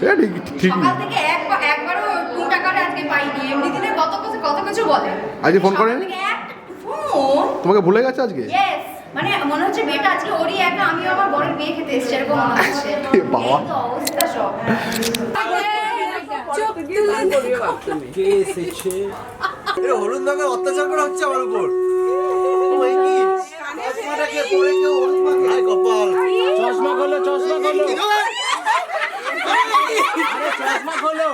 সকাল থেকে একবারও টু টাকার আজকে পাইনি। এমনি দিনে কত কিছু বলে। আজকে ফোন করেন? ফোন তোমাকে ভুলে গেছে আজকে? ইয়েস, মানে মনে হচ্ছে বিয়েটা আজকে ওরই একা, আমিও আমার বরের বিয়ে খেতে এসেছি এরকম মনে হচ্ছে। বাবা এই তো অবস্থা সব। হলুদ রঙের অত্যাচার করা হচ্ছে আমার উপর। চশমা খোলো, চশমা খোলো, চশমা খোলো।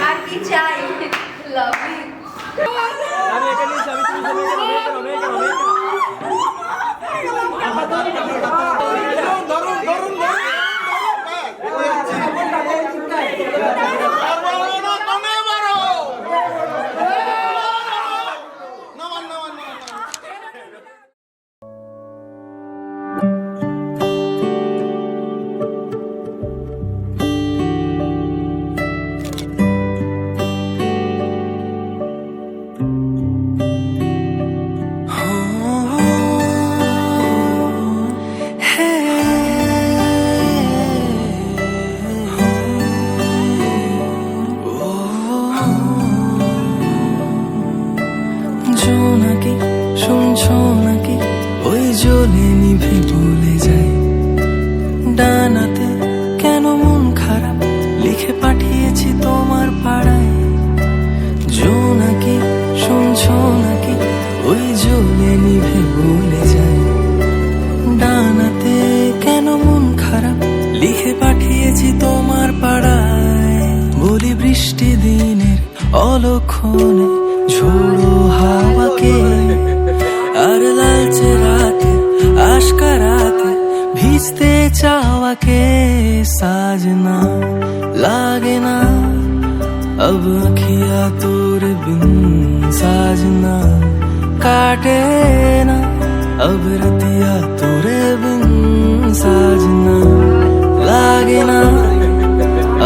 আর কি চাই? লাভ শুনছো নাকি ওই জ্বলে নিভে বলে যায় ডানাতে কেন মন খারাপ লিখে পাঠিয়েছি তোমার পাড়ায় জোনাকি শুনছো নাকি ওই জ্বলে নিভে বলে যায় ডানাতে কেন মন খারাপ লিখে পাঠিয়েছি তোমার পাড়ায় বলি বৃষ্টি দিনের অলক্ষণে ঝোড়ো হাওয়াকে আর লালচে রাতে আশকা রাতে ভিজতে চাওয়াকে সাजना लागे ना अब अखिया तोरे बिन साजना काटे ना अब रतिया तोरे बिन साजना लागे ना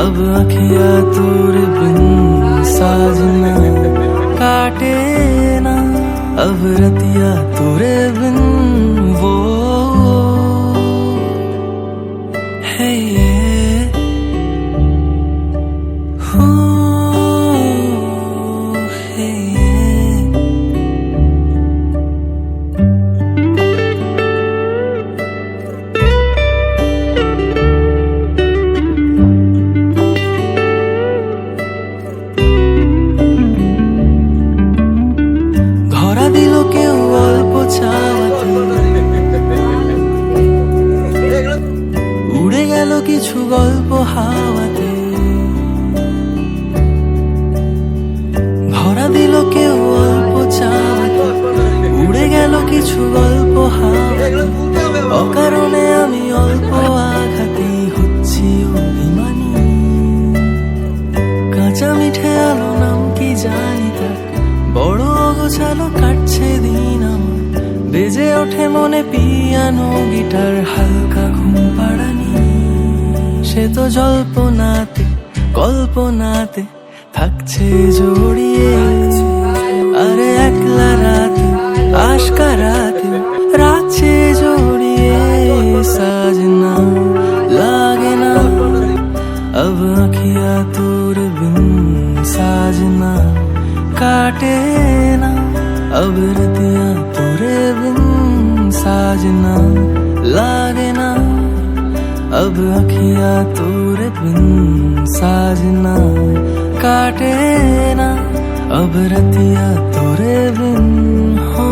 अब अखिया तोरे बिन साजना काटे ना अब रतिया तोरे बिन वो है ये हो है ये ধরা দিল কেউ অল্প চাওয়াতে উড়ে গেল কিছু গল্প হাওয়াতে ধরা দিল কেউ অল্প চাওয়াতে উড়ে গেল কিছু গল্প হাওয়াতে অকারণে আমি অল্প আঘাতে হচ্ছি অভিমানী কাঁচা মিঠে আলো নাম কি জানি তার বড় অগোছালো কাটছে দিন আমার বেজে ওঠে মনে পিয়ানো গিটার হালকা ঘুম পাড়ানি সে তো জল্পনাতে কল্পনাতে থাকছে জড়িয়ে আরে একলা রাতে আশকা রাতে রাখছে জড়িয়ে সাजना लागे ना अब अखिया तोरे बिन साजना काटे ना अब रतिया तोरे बिन साजना लागे ना अब अखिया तोरे बिन साजना काटे ना अब रतिया तोरे बिन हो